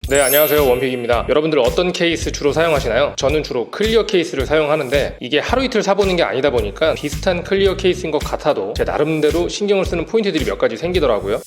네, 안녕하세요. 원픽입니다. 여러분들 어떤 케이스 주로 사용하시나요? 저는 주로 클리어 케이스를 사용하는데 이게 하루 이틀 사보는 게 아니다 보니까 비슷한 클리어 케이스인 것 같아도 제 나름대로 신경을 쓰는 포인트들이 몇 가지 생기더라고요.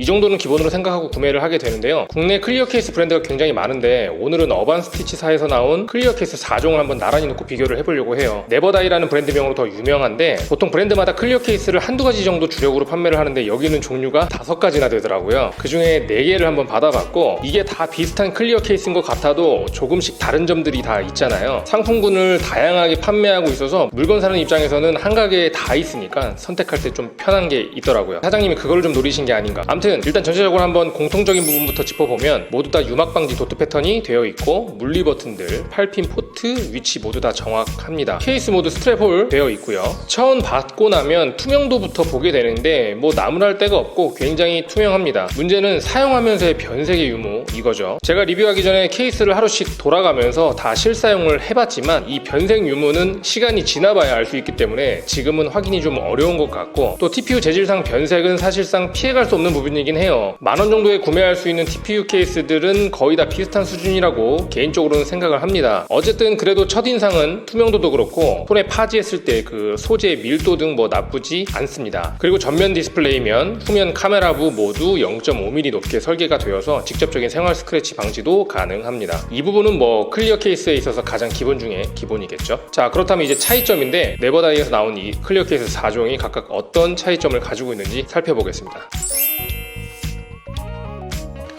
이 정도는 기본으로 생각하고 구매를 하게 되는데요. 국내 클리어 케이스 브랜드가 굉장히 많은데 오늘은 어반스티치사에서 나온 클리어 케이스 4종을 한번 나란히 놓고 비교를 해보려고 해요. 네버다이라는 브랜드명으로 더 유명한데 보통 브랜드마다 클리어 케이스를 한두 가지 정도 주력으로 판매를 하는데 여기는 종류가 5가지나 되더라고요. 그 중에 4개를 한번 받아봤고 이게 다 비슷한 클리어 케이스인 것 같아도 조금씩 다른 점들이 다 있잖아요. 상품군을 다양하게 판매하고 있어서 물건 사는 입장에서는 한 가게에 다 있으니까 선택할 때 좀 편한 게 있더라고요. 사장님이 그걸 좀 노리신 게 아닌가. 아무튼 일단 전체적으로 한번 공통적인 부분부터 짚어보면 모두 다 유막 방지 도트 패턴이 되어 있고 물리 버튼들, 8핀 포트, 위치 모두 다 정확합니다. 케이스 모두 스트랩 홀 되어 있고요. 처음 받고 나면 투명도부터 보게 되는데 뭐 나무랄 데가 없고 굉장히 투명합니다. 문제는 사용하면서의 변색의 유무 이거죠. 제가 리뷰하기 전에 케이스를 하루씩 돌아가면서 다 실사용을 해봤지만 이 변색 유무는 시간이 지나봐야 알 수 있기 때문에 지금은 확인이 좀 어려운 것 같고 또 TPU 재질상 변색은 사실상 피해갈 수 없는 부분이긴 해요. 10,000원 정도에 구매할 수 있는 TPU 케이스들은 거의 다 비슷한 수준이라고 개인적으로는 생각을 합니다. 어쨌든 그래도 첫인상은 투명도도 그렇고 손에 파지했을 때 그 소재 밀도 등 뭐 나쁘지 않습니다. 그리고 전면 디스플레이면 후면 카메라부 모두 0.5mm 높게 설계가 되어서 직접적인 생활 스크래치 방지도 가능합니다. 이 부분은 뭐 클리어 케이스에 있어서 가장 기본 중에 기본이겠죠. 자, 그렇다면 이제 차이점인데 네버다이에서 나온 이 클리어 케이스 4종이 각각 어떤 차이점을 가지고 있는지 살펴보겠습니다.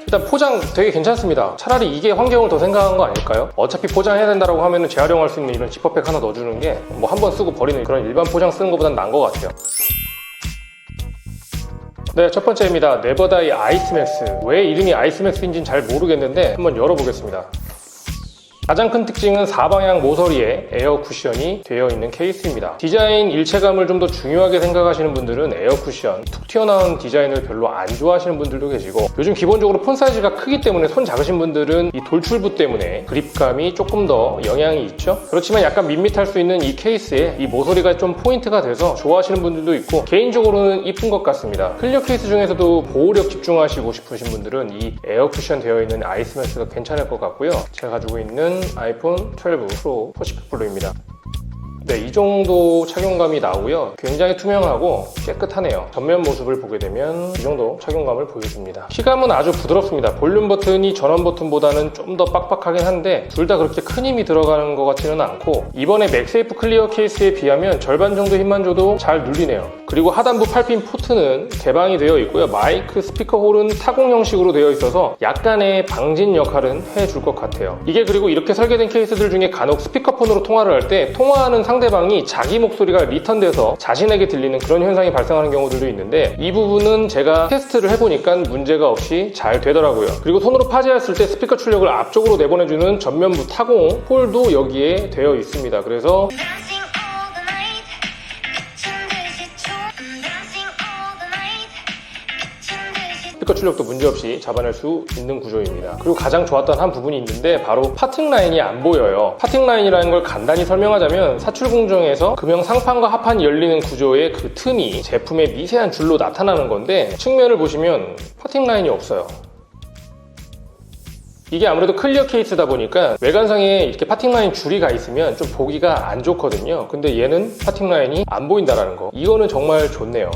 일단 포장 되게 괜찮습니다. 차라리 이게 환경을 더 생각한 거 아닐까요? 어차피 포장해야 된다고 하면 재활용할 수 있는 이런 지퍼백 하나 넣어주는 게 뭐 한 번 쓰고 버리는 그런 일반 포장 쓰는 것보단 나은 것 같아요. 네, 첫 번째입니다. 네버다이 아이스맥스. 왜 이름이 아이스맥스인지는 잘 모르겠는데 한번 열어보겠습니다. 가장 큰 특징은 4방향 모서리에 에어 쿠션이 되어 있는 케이스입니다. 디자인 일체감을 좀 더 중요하게 생각하시는 분들은 에어 쿠션, 툭 튀어나온 디자인을 별로 안 좋아하시는 분들도 계시고 요즘 기본적으로 폰 사이즈가 크기 때문에 손 작으신 분들은 이 돌출부 때문에 그립감이 조금 더 영향이 있죠. 그렇지만 약간 밋밋할 수 있는 이 케이스에 이 모서리가 좀 포인트가 돼서 좋아하시는 분들도 있고 개인적으로는 이쁜 것 같습니다. 클리어 케이스 중에서도 보호력 집중하시고 싶으신 분들은 이 에어 쿠션 되어 있는 아이스맥스가 괜찮을 것 같고요. 제가 가지고 있는 아이폰 12 프로 포시픽 블루입니다. 네, 이 정도 착용감이 나오고요. 굉장히 투명하고 깨끗하네요. 전면 모습을 보게 되면 이 정도 착용감을 보여줍니다. 키감은 아주 부드럽습니다. 볼륨 버튼이 전원 버튼보다는 좀 더 빡빡하긴 한데 둘 다 그렇게 큰 힘이 들어가는 것 같지는 않고 이번에 맥세이프 클리어 케이스에 비하면 절반 정도 힘만 줘도 잘 눌리네요. 그리고 하단부 8핀 포트는 개방이 되어 있고요. 마이크 스피커 홀은 타공 형식으로 되어 있어서 약간의 방진 역할은 해줄 것 같아요. 이게 그리고 이렇게 설계된 케이스들 중에 간혹 스피커폰으로 통화를 할 때 통화하는 상대방이 자기 목소리가 리턴돼서 자신에게 들리는 그런 현상이 발생하는 경우들도 있는데 이 부분은 제가 테스트를 해보니까 문제가 없이 잘 되더라고요. 그리고 손으로 파지했을 때 스피커 출력을 앞쪽으로 내보내주는 전면부 타공 홀도 여기에 되어 있습니다. 그래서 스피커 출력도 문제없이 잡아낼 수 있는 구조입니다. 그리고 가장 좋았던 한 부분이 있는데 바로 파팅 라인이 안 보여요. 파팅 라인이라는 걸 간단히 설명하자면 사출 공정에서 금형 상판과 하판이 열리는 구조의 그 틈이 제품의 미세한 줄로 나타나는 건데 측면을 보시면 파팅 라인이 없어요. 이게 아무래도 클리어 케이스다 보니까 외관상에 이렇게 파팅 라인 줄이 가 있으면 좀 보기가 안 좋거든요. 근데 얘는 파팅 라인이 안 보인다라는 거. 이거는 정말 좋네요.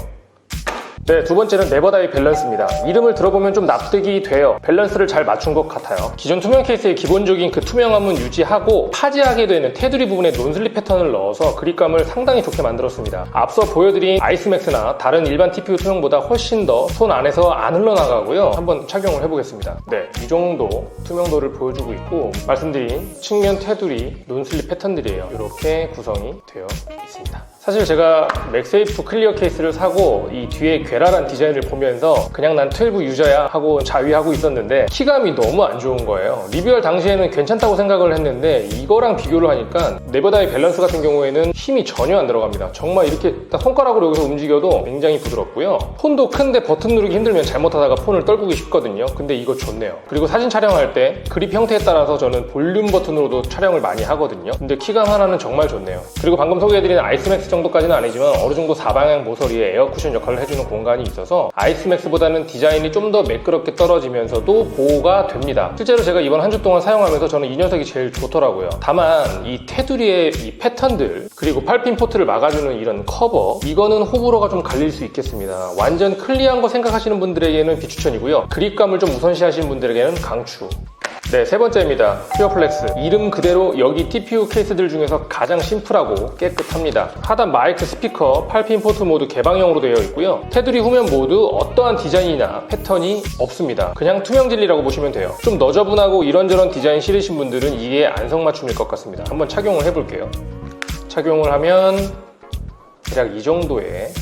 네, 두 번째는 네버다이 밸런스입니다. 이름을 들어보면 좀 납득이 돼요. 밸런스를 잘 맞춘 것 같아요. 기존 투명 케이스의 기본적인 그 투명함은 유지하고 파지하게 되는 테두리 부분에 논슬립 패턴을 넣어서 그립감을 상당히 좋게 만들었습니다. 앞서 보여드린 아이스맥스나 다른 일반 TPU 투명보다 훨씬 더 손 안에서 안 흘러나가고요. 한번 착용을 해보겠습니다. 네, 이 정도 투명도를 보여주고 있고 말씀드린 측면 테두리 논슬립 패턴들이에요. 이렇게 구성이 되어 있습니다. 사실 제가 맥세이프 클리어 케이스를 사고 이 뒤에 괴랄한 디자인을 보면서 그냥 난 12 유저야 하고 자위하고 있었는데 키감이 너무 안 좋은 거예요. 리뷰할 당시에는 괜찮다고 생각을 했는데 이거랑 비교를 하니까 네버다이 밸런스 같은 경우에는 힘이 전혀 안 들어갑니다. 정말 이렇게 딱 손가락으로 여기서 움직여도 굉장히 부드럽고요. 폰도 큰데 버튼 누르기 힘들면 잘못하다가 폰을 떨구기 쉽거든요. 근데 이거 좋네요. 그리고 사진 촬영할 때 그립 형태에 따라서 저는 볼륨 버튼으로도 촬영을 많이 하거든요. 근데 키감 하나는 정말 좋네요. 그리고 방금 소개해드린 아이스맥스 정도까지는 아니지만 어느 정도 사방향 모서리에 에어 쿠션 역할을 해주는 공간이 있어서 아이스맥스보다는 디자인이 좀 더 매끄럽게 떨어지면서도 보호가 됩니다. 실제로 제가 이번 한 주 동안 사용하면서 저는 이 녀석이 제일 좋더라고요. 다만 이 테두리의 이 패턴들, 그리고 8핀 포트를 막아주는 이런 커버, 이거는 호불호가 좀 갈릴 수 있겠습니다. 완전 클리어한 거 생각하시는 분들에게는 비추천이고요. 그립감을 좀 우선시하시는 분들에게는 강추. 네, 세 번째입니다. 퓨어플렉스. 이름 그대로 여기 TPU 케이스들 중에서 가장 심플하고 깨끗합니다. 하단 마이크, 스피커, 8핀 포트 모두 개방형으로 되어 있고요. 테두리 후면 모두 어떠한 디자인이나 패턴이 없습니다. 그냥 투명 젤리라고 보시면 돼요. 좀 너저분하고 이런저런 디자인 싫으신 분들은 이게 안성맞춤일 것 같습니다. 한번 착용을 해볼게요. 착용을 하면 대략 이 정도의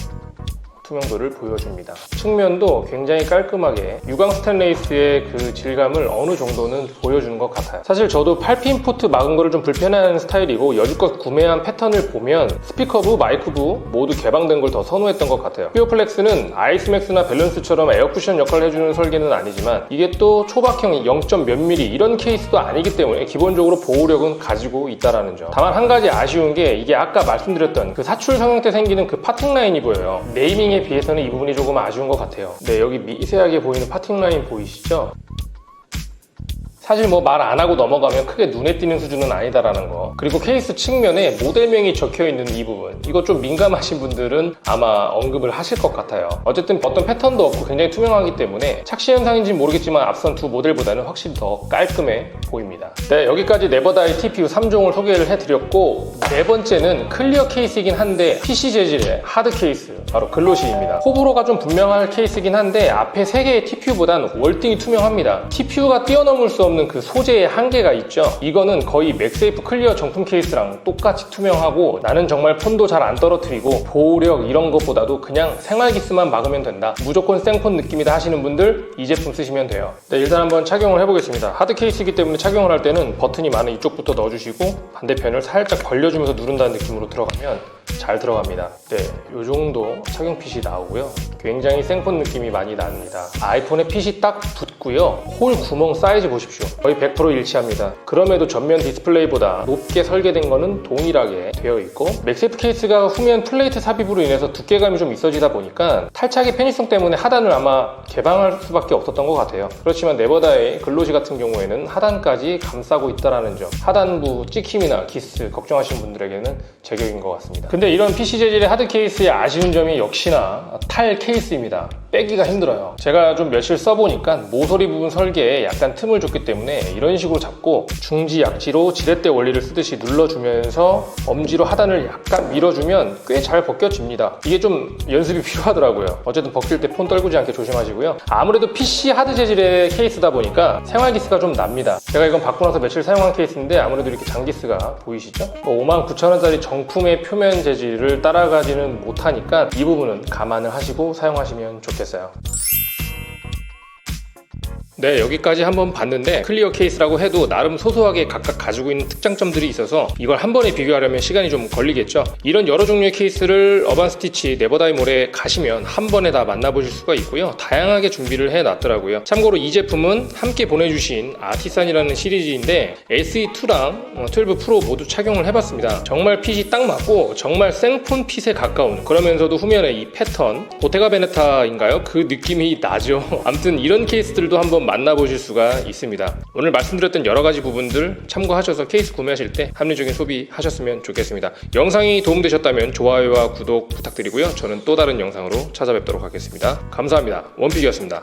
투명도를 보여줍니다. 측면도 굉장히 깔끔하게 유광 스테인레스의 그 질감을 어느 정도는 보여주는 것 같아요. 사실 저도 8핀 포트 막은 거를 좀 불편해하는 스타일이고 여지껏 구매한 패턴을 보면 스피커부, 마이크부 모두 개방된 걸 더 선호했던 것 같아요. 퓨어플렉스는 아이스맥스나 밸런스처럼 에어쿠션 역할을 해주는 설계는 아니지만 이게 또 초박형 0. 몇 mm 이런 케이스도 아니기 때문에 기본적으로 보호력은 가지고 있다는 점. 다만 한 가지 아쉬운 게 이게 아까 말씀드렸던 그 사출 성형 때 생기는 그 파팅 라인이 보여요. 네이밍에 비해서는 이 부분이 조금 아쉬운 것 같아요. 네, 여기 미세하게 보이는 파팅 라인 보이시죠? 사실 뭐 말 안 하고 넘어가면 크게 눈에 띄는 수준은 아니다라는 거. 그리고 케이스 측면에 모델명이 적혀있는 이 부분, 이거 좀 민감하신 분들은 아마 언급을 하실 것 같아요. 어쨌든 어떤 패턴도 없고 굉장히 투명하기 때문에 착시 현상인지는 모르겠지만 앞선 두 모델보다는 확실히 더 깔끔해 보입니다. 네, 여기까지 네버다이 TPU 3종을 소개를 해드렸고, 네 번째는 클리어 케이스이긴 한데 PC 재질의 하드 케이스, 바로 글로시입니다. 호불호가 좀 분명할 케이스이긴 한데 앞에 3개의 TPU보단 월등히 투명합니다. TPU가 뛰어넘을 수 없는 그 소재의 한계가 있죠. 이거는 거의 맥세이프 클리어 정품 케이스랑 똑같이 투명하고 나는 정말 폰도 잘 안 떨어뜨리고 보호력 이런 것보다도 그냥 생활기스만 막으면 된다, 무조건 생폰 느낌이다 하시는 분들 이 제품 쓰시면 돼요. 네, 일단 한번 착용을 해보겠습니다. 하드 케이스이기 때문에 착용을 할 때는 버튼이 많은 이쪽부터 넣어주시고 반대편을 살짝 벌려주면서 누른다는 느낌으로 들어가면 잘 들어갑니다. 네, 이 정도 착용 핏이 나오고요. 굉장히 생폰 느낌이 많이 납니다. 아이폰에 핏이 딱 붙고요. 홀 구멍 사이즈 보십시오. 거의 100% 일치합니다. 그럼에도 전면 디스플레이보다 높게 설계된 거는 동일하게 되어 있고, 맥세이프 케이스가 후면 플레이트 삽입으로 인해서 두께감이 좀 있어지다 보니까 탈착의 편의성 때문에 하단을 아마 개방할 수밖에 없었던 것 같아요. 그렇지만 네버다의 글로시 같은 경우에는 하단까지 감싸고 있다는 점, 하단부 찍힘이나 기스 걱정하시는 분들에게는 제격인 것 같습니다. 근데 이런 PC 재질의 하드 케이스의 아쉬운 점이 역시나 탈 케이스입니다. 빼기가 힘들어요. 제가 좀 며칠 써보니까 모서리 부분 설계에 약간 틈을 줬기 때문에 이런 식으로 잡고 중지 약지로 지렛대 원리를 쓰듯이 눌러주면서 엄지로 하단을 약간 밀어주면 꽤 잘 벗겨집니다. 이게 좀 연습이 필요하더라고요. 어쨌든 벗길 때 폰 떨구지 않게 조심하시고요. 아무래도 PC 하드 재질의 케이스다 보니까 생활기스가 좀 납니다. 제가 이건 받고 나서 며칠 사용한 케이스인데 아무래도 이렇게 장기스가 보이시죠? 59,000원짜리 정품의 표면 재질을 따라가지는 못하니까 이 부분은 감안을 하시고 사용하시면 좋겠어요. 네, 여기까지 한번 봤는데 클리어 케이스라고 해도 나름 소소하게 각각 가지고 있는 특장점들이 있어서 이걸 한 번에 비교하려면 시간이 좀 걸리겠죠. 이런 여러 종류의 케이스를 어반스티치 네버다이몰에 가시면 한 번에 다 만나보실 수가 있고요. 다양하게 준비를 해놨더라고요. 참고로 이 제품은 함께 보내주신 아티산이라는 시리즈인데 SE2랑 12 프로 모두 착용을 해봤습니다. 정말 핏이 딱 맞고 정말 생폰 핏에 가까운, 그러면서도 후면에 이 패턴, 보테가 베네타인가요? 그 느낌이 나죠. 아무튼 이런 케이스들도 한번 만나보실 수가 있습니다. 오늘 말씀드렸던 여러가지 부분들 참고하셔서 케이스 구매하실 때 합리적인 소비하셨으면 좋겠습니다. 영상이 도움되셨다면 좋아요와 구독 부탁드리고요. 저는 또 다른 영상으로 찾아뵙도록 하겠습니다. 감사합니다. 원픽이었습니다.